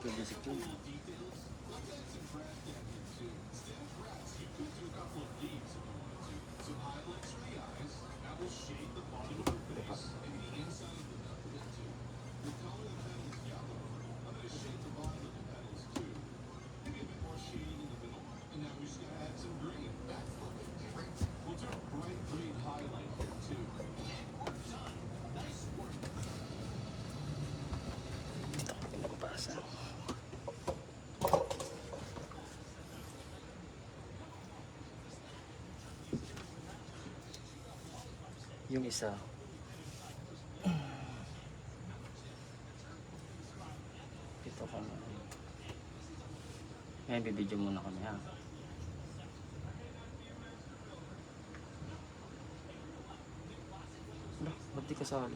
pwede si Kuya. Pinagpasa. Yung isa. Ito ka na. Ngayon, bibidyo muna kami ha. Ano? Ba't di kasali?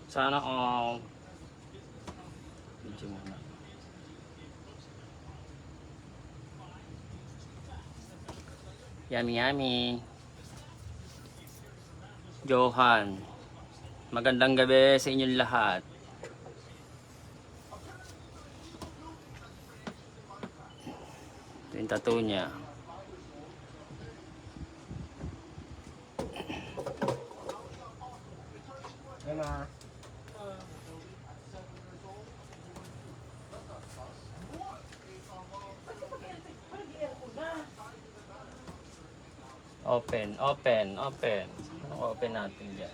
Sana kung video muna. Yummy yummy. Johan, magandang gabi sa inyong lahat. Ito yung tattoo niya. Hello. Open, open, open. Anong open natin dyan?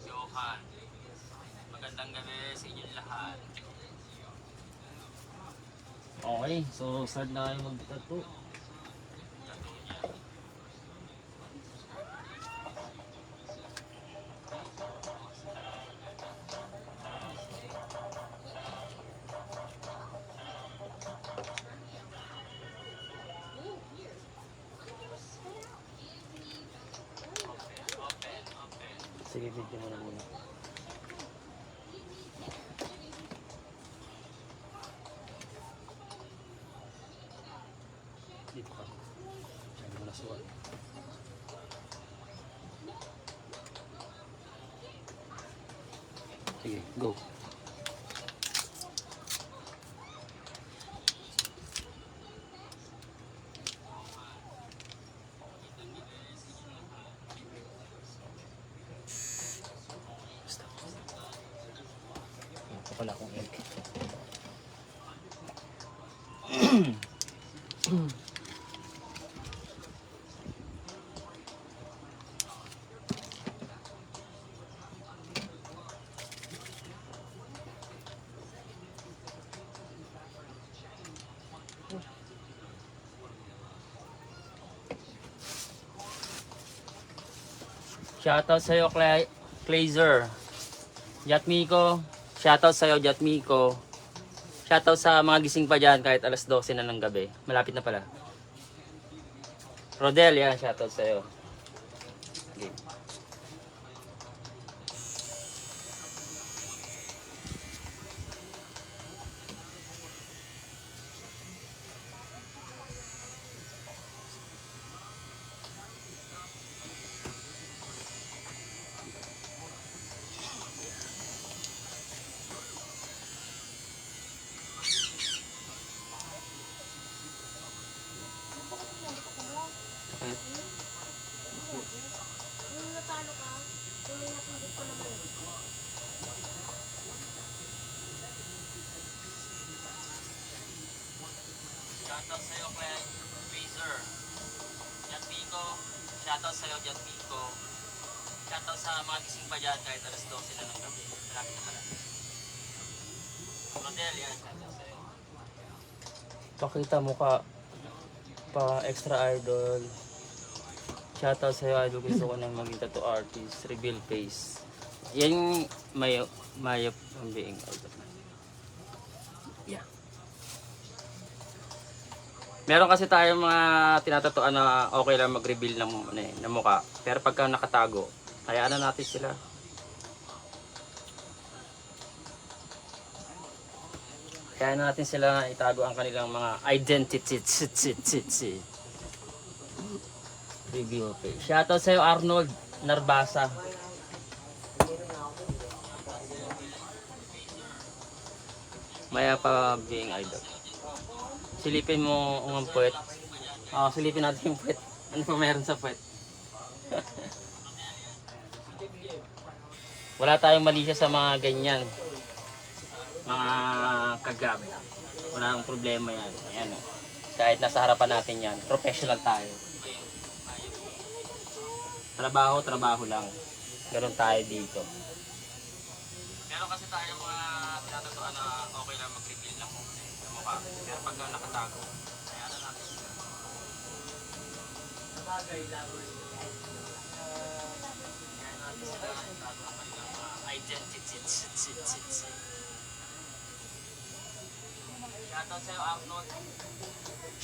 Johan, magandang gabi sa inyong lahat. Okay, so start na kayo mag-tattoo. Sige, video mo na muna. Dito ka. Sabi mo na suwan. Sige, go. Ito pala akong egg. Shoutout sa'yo, Clazer. Jatmiko. Shoutout sa'yo, Jatmiko. Shoutout sa mga gising pa dyan kahit alas 12 na ng gabi. Malapit na pala. Rodel, yan. Shoutout sa'yo. Okay. Shoutout sa'yo, Fraser. Jatmiko. Shoutout sa'yo, Jatmiko. Shoutout sa mga gising pa dyan kahit alas 12 na ng gabi. Malapit na pala. Rodel, yan. Shoutout sa'yo. Pakita mo ka pa extra idol. Shoutout sa'yo, idol. Gusto ko nang maging tattoo artist. Reveal face. Yan mayo ang being idol. Yeah. Meron kasi tayong mga tinatatuan na okay lang mag-reveal ng mukha. Pero pagka nakatago, hayaan na natin sila. Hayaan na natin sila itago ang kanilang mga identity. Review page. Shoutout sa'yo Arnold Narbasa. Maya pa being idol. Silipin mo ang puwet. Silipin natin yung puwet. Ano pa meron sa puwet? Wala tayong mali sa mga ganyan. Mga kagab. Wala nang problema yan. Ayan, oh. Kahit nasa harapan natin yan, professional tayo. Trabaho lang. Ganon tayo dito. Meron kasi tayo mga tinatatuan na okay lang mag-reveal ng mukha. Pero pag nakatago, kaya na natin sila. Sabagay lang. Kaya natin sila itago ang kanilang mga identity. Shoutout sa'yo Arnold.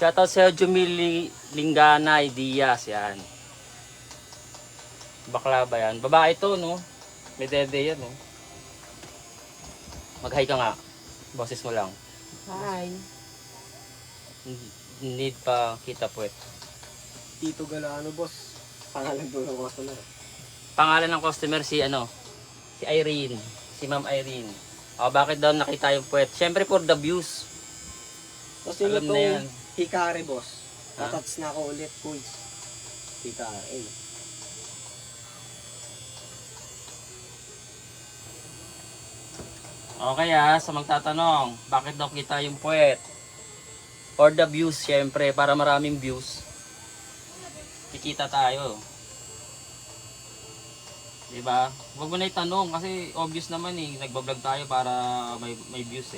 Shoutout sa'yo Jumili Linganay Diaz. Yan. Bakla ba yan? Babae to, no? May dede yan, no? Mag-hi ka nga. Boses mo lang. Hi. Need pa kita puwet. Tito Galano, boss. Pangalan doon ng customer. Pangalan ng customer si si Irene. Si Ma'am Irene. Bakit daw nakita yung puwet? Siyempre for the views. Tapos yun Alam na yan. itong Hikari, boss. Ha? Tatats na ako ulit, quiz. Hikari. Okay sa magtatanong, bakit daw kita yung puwet? For the views, siyempre, para maraming views. Kikita tayo. Diba? Huwag mo na itanong kasi obvious naman nagbablog tayo para may views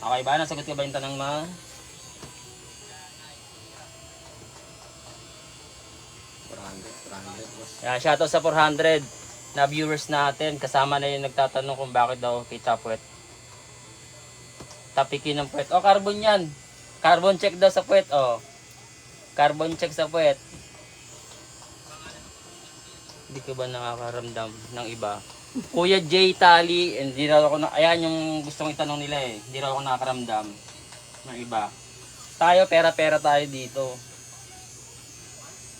Okay ba? Nasagot ka ba yung tanong mo? 400, boss. Yan, shoutout sa 400 na viewers natin. Kasama na yung nagtatanong kung bakit daw kita puwet. Tapikin ng puwet. Carbon yan. Carbon check daw sa puwet. Carbon check sa puwet. Hindi ka ba nakakaramdam ng iba? Kuya J. Tali, hindi raw ako ayan yung gustong itanong nila Hindi raw ako nakakaramdam ng iba. Tayo, pera-pera tayo dito.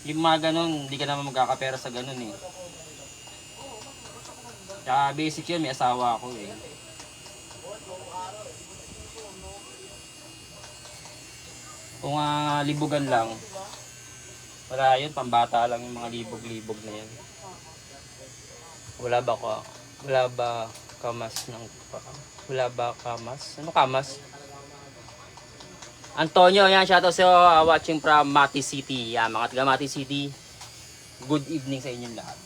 Yung mga ganun, hindi ka naman magkakapera sa ganun Kaya basic yun, may asawa ako Kung libugan lang, wala yun, pambata lang yung mga libog-libog na yan. Wala ba kamas? Ano kamas? Antonio, yan, shoutout sa watching from Mati City. Yan, mga taga Mati City. Good evening sa inyong lahat.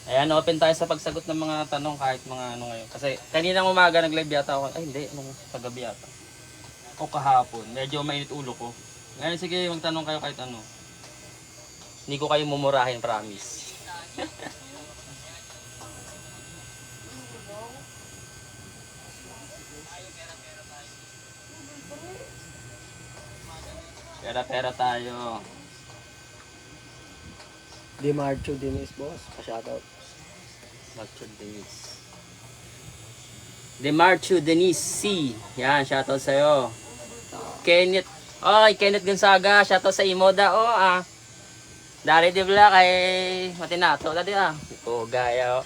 Ayan, open tayo sa pagsagot ng mga tanong kahit mga ngayon. Kasi kaninang umaga nag-live yata ako. Ay hindi, nung kagabi yata. O kahapon. Medyo mainit ulo ko. Ngayon sige, magtanong kayo kahit ano. Hindi ko kayo mumurahin, promise. Pera-pera tayo. Demarcho Dennis, boss. Pa-shoutout. Demarcho Denise C. Yan, shoutout sa'yo. Kenneth. Kenneth Gonzaga. Shoutout sa Imoda. Dari di bala kay Matinato. Dati gaya.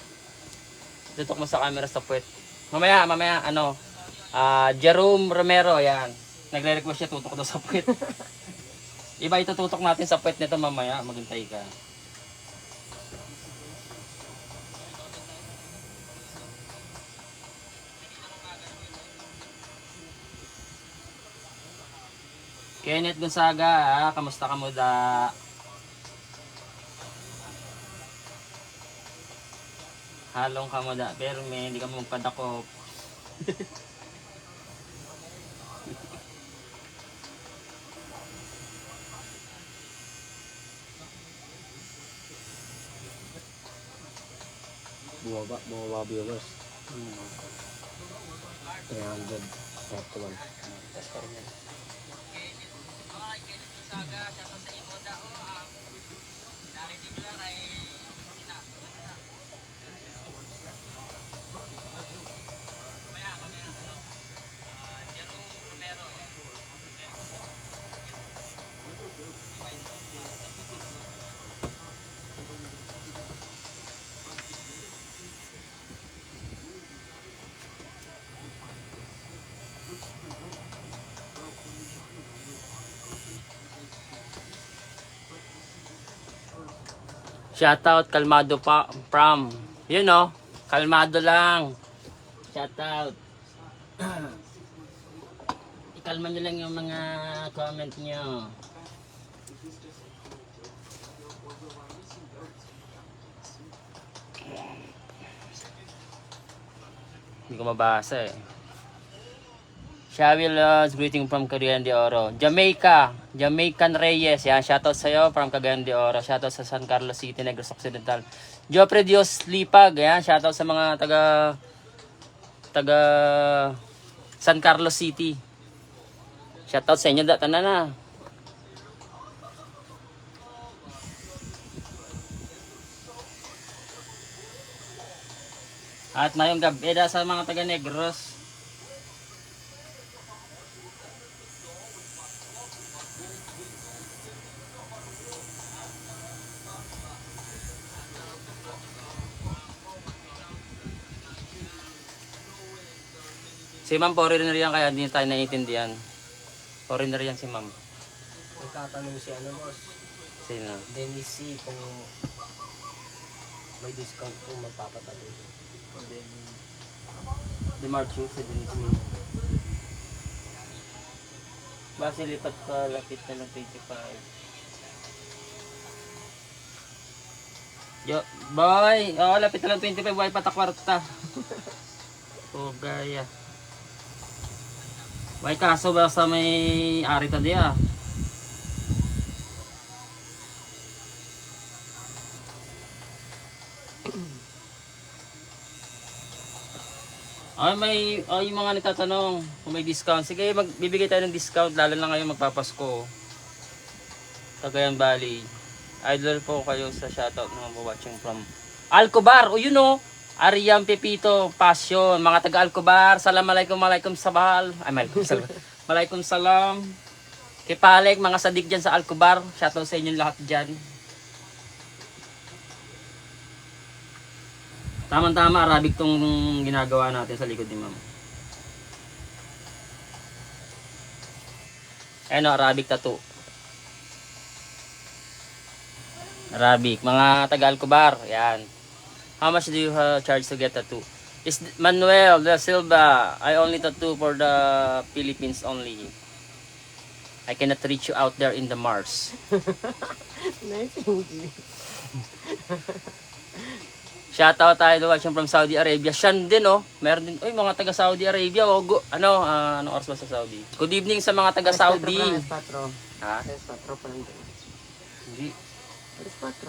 Tutok mo sa camera sa puwet. Mamaya, Jerome Romero. Yan. Nagre-request siya tutok daw sa puwet. Iba itututok natin sa puwet nito mamaya. Maghintay ka. Kenneth Gonzaga, kamusta ka mo da? Halong ka mo da, pero hindi ka mo magpadakop. bumaba viewers. 300. 31. Tapos pa rin yan. Saga, shoutout sa iyo daw. Narinig ko lang ay Jerome Romero. Shoutout, kalmado pa from, you know, kalmado lang. Shoutout. Ikalma nyo lang yung mga comment nyo. Hindi ko mabasa eh. Shawi Loves, greeting from Cagayan de Oro. Jamaican Reyes, yan, shoutout sa'yo from Cagayan de Oro. Shoutout sa San Carlos City, Negros Occidental. Jopre Dios Lipag, yan, shoutout sa mga taga San Carlos City. Shoutout sa inyo, tanan na. At mayong gabi sa mga taga Negros. Si ma'am foreigner yan kaya hindi tayo naiintindihan. Foreigner yan si ma'am. Nagtatanong si ano boss, Sino? Dennis C kung may discount kung magpapatalo. Di Marchu sa Denisi. Base lipat ka, lapit na ng 25. Yo, boy! Oo, lapit na lang 25, boy, patakwarta. Oh, gaya. Boy, kaso ba sa may arita di ah? Yung mga nagtatanong kung may discount. Sige, magbibigay tayo ng discount lalo na ngayon magpapasko. Cagayan Valley. Idol po kayo sa shoutout ng watching from Alcobar. O yun o. Ariam Pepito Passion. Mga taga Alcobar. Assalamualaikum sabahal. Ay, malaikum salam. Kipalik, mga sadik dyan sa Alcobar. Shoutout sa inyo lahat dyan. Tama-tama, Arabic tong ginagawa natin sa likod ni ma'am. Ano, Arabic tattoo. Arabic, mga taga Alcobar, yan. How much do you charge to get tattoo? Is Manuel de Silva, I only tattoo for the Philippines only. I cannot reach you out there in the Mars. Nice English. Shoutout tayo watching from Saudi Arabia. Siyan din oh. Meron din. Uy, mga taga Saudi Arabia. Oh, anong oras ba sa Saudi? Good evening sa mga taga Saudi. Alas 4. Ha? Alas 4 pa lang din. Hindi. Alas 4.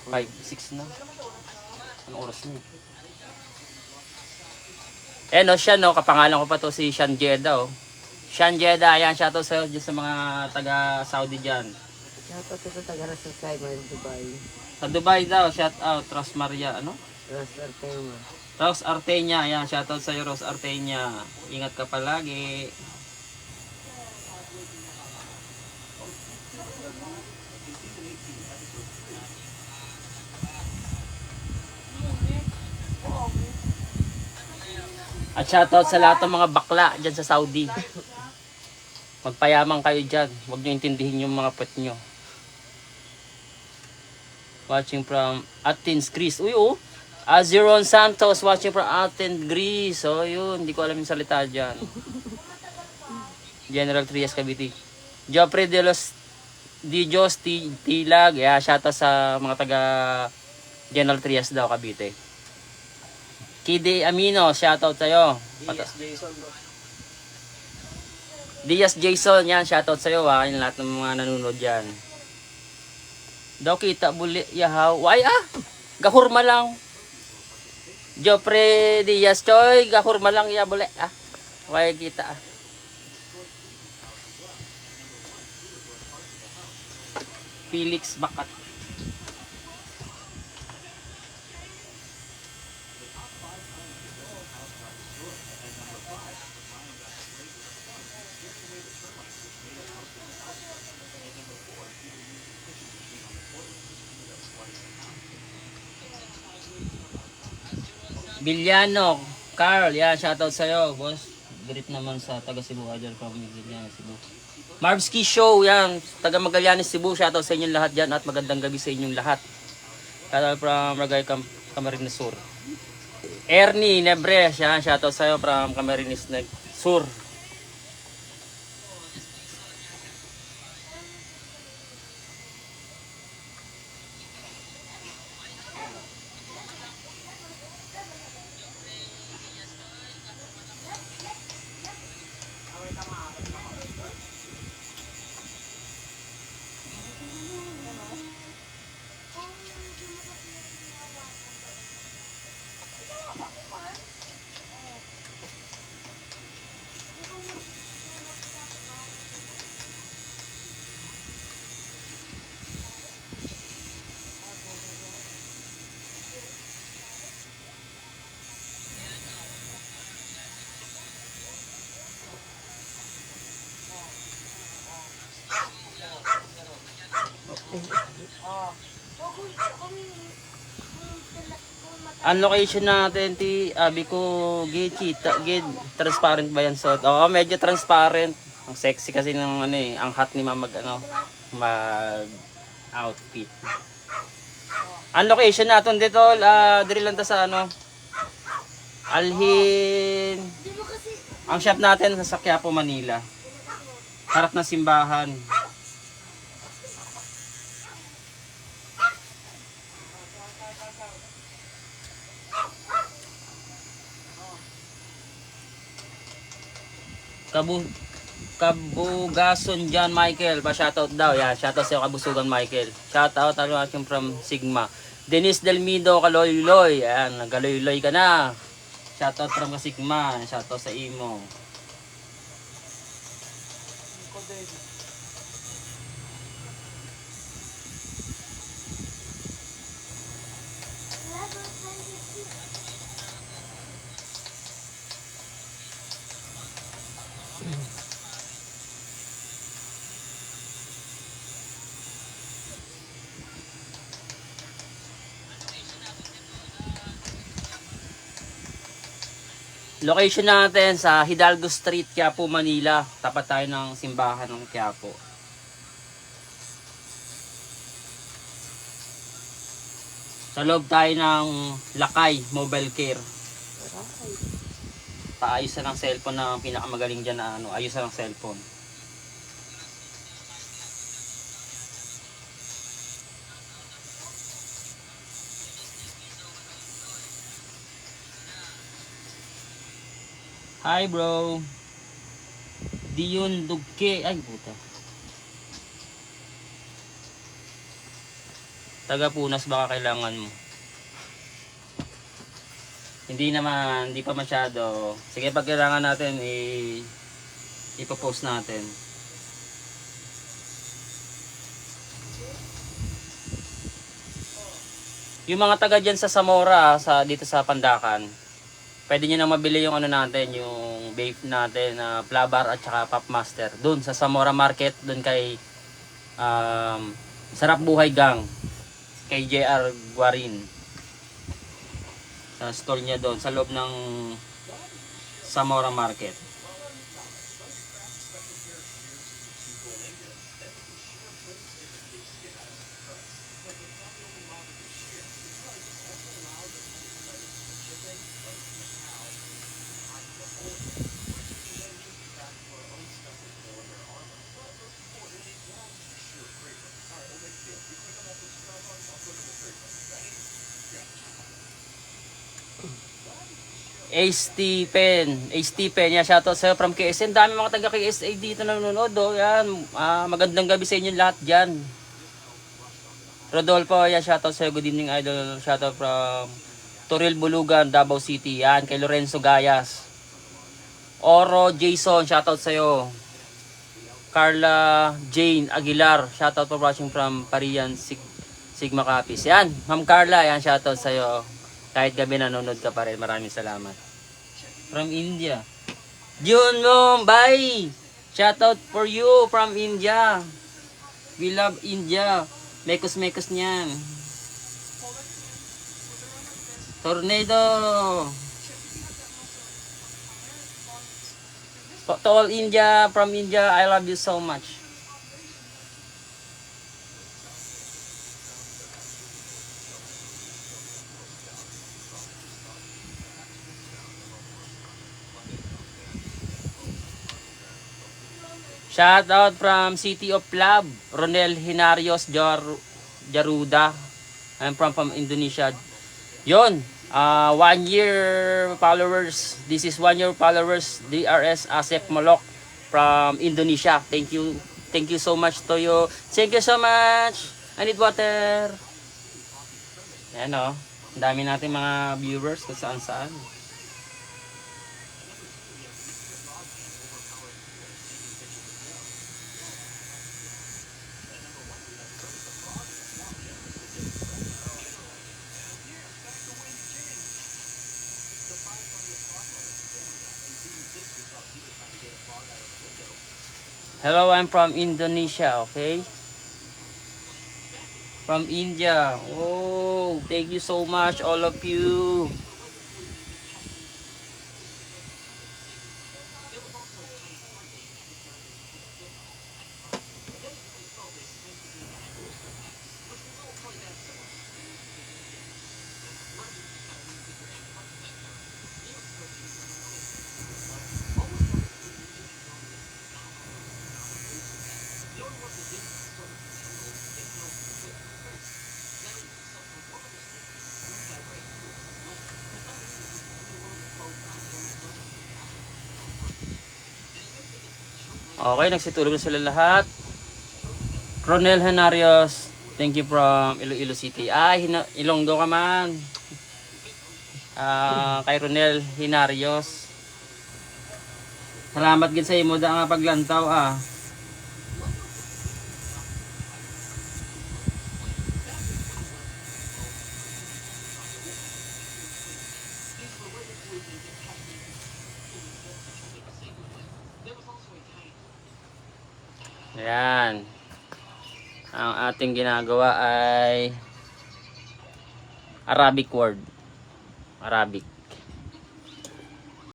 5, 6 na. Anong oras niya? Eh no, siya no. Kapangalan ko pa to si Shan Jeddah oh. Shan Jeddah. Ayan, shoutout sa mga taga Saudi dyan. Shoutout sa taga sa Simon, Dubai. Sa Dubai daw, shoutout. Ros Maria, ano? Ros Artema. Ros Artenia, ayan, shoutout sa'yo Ros Artenia. Ingat ka palagi. At shoutout sa lahat ng mga bakla dyan sa Saudi. Magpayaman kayo dyan. Huwag nyo intindihin yung mga pet nyo. Watching from Athens, Greece. Uy, oh. Azeron Santos watching from Athens, Greece. Oh, yun. Hindi ko alam yung salita dyan. General Trias, Cavite. Jopre de los Dijos Tilag. Yeah, shoutout sa mga taga General Trias daw, Cavite. Kide Amino, shoutout sa'yo. Diaz Jason. Diaz Jason, yan, shoutout sa'yo ha. Yung lahat ng mga nanonood dyan. Daw kita buli yahaw. Ay gahurma lang. Jopre Diaz Choy, gahurma lang ya bole ah. Kaya kita ah. Felix Bakat. Villano, Carl, yan, shoutout sa'yo, boss. Greet naman sa taga Cebu, Idol from Villano, Cebu. Marbski Show, yan, taga Magallanes, Cebu, shoutout sa inyong lahat dyan at magandang gabi sa inyong lahat. Shoutout from Ragay Camarines Sur. Ernie Nebres, yan, shoutout sa'yo from Camarines Sur. Ang location natin, abi ko, gid, kita, gid, transparent ba yan? So, oo, medyo transparent. Ang sexy kasi ng ano eh, ang hot ni mag outfit. Ang location natin dito, diri lang ta sa ano, Alhin. Ang shop natin sa Quiapo, Manila. Harap na simbahan. Kabugason John Michael, pa shoutout daw. Yeah, shoutout sa Kabusugan Michael. Shoutout ano ating from Sigma. Dennis Delmido Kaloyloy. Ayan, nagaloyloy ka na. Shoutout from Sigma. Shoutout sa imo. Location natin sa Hidalgo Street, Quiapo, Manila. Tapat tayo ng simbahan ng Quiapo. Sa loob tayo ng Lakay Mobile Care. Paayusan ng cellphone na pinakamagaling dyan na ano, ayusan ng cellphone. Hi bro. Diyon Dugke. Ay puta. Taga Punas baka kailangan mo. Hindi naman, hindi pa masyado. Sige, pag kailangan natin ipopost natin. Yung mga taga dyan sa Zamora, dito sa Pandakan, pwede nyo na mabili yung ano natin, yung vape natin na Flabar at saka Popmaster. Doon sa Zamora Market, doon kay Sarap Buhay Gang, kay JR Guarin. Sa store niya doon, sa loob ng Zamora Market. Stephen, yeah, shoutout sa'yo from KSN. Dami mga taga KSA dito na nanonood, oh. Yan, magandang gabi sa inyo lahat dyan. Rodolfo, yeah, shoutout sa'yo, good evening idol. Shoutout from Toril Bulugan, Davao City. Yan, kay Lorenzo Gayas. Oro Jason, shoutout sa'yo. Carla Jane Aguilar, shoutout for watching from Parian Sigma Capiz. Yan, Ma'am Carla, yan, shoutout sa'yo. Kahit gabi nanonood ka pa rin, maraming salamat. From India. Jun Mumbai, shoutout for you from India. We love India. Mekos niyan. Tornado. To all India, from India, I love you so much. Shout out from City of Love, Ronel Hinarios Jaruda. I'm from Indonesia. Yon, 1 year followers. This is 1 year followers. DRS Asep Molok from Indonesia. Thank you so much to you. Thank you so much. I need water. Yan o. Ang dami natin mga viewers kung saan saan. Hello, I'm from Indonesia, okay? From India. Oh, thank you so much, all of you. Okay, nagsitulog na sila lahat. Ronel Henarios, thank you from Iloilo City. Ilonggo ka man. Kay Ronel Henarios. Salamat gid sa imo da nga paglantaw Ayan. Ang ating ginagawa ay Arabic word. Arabic.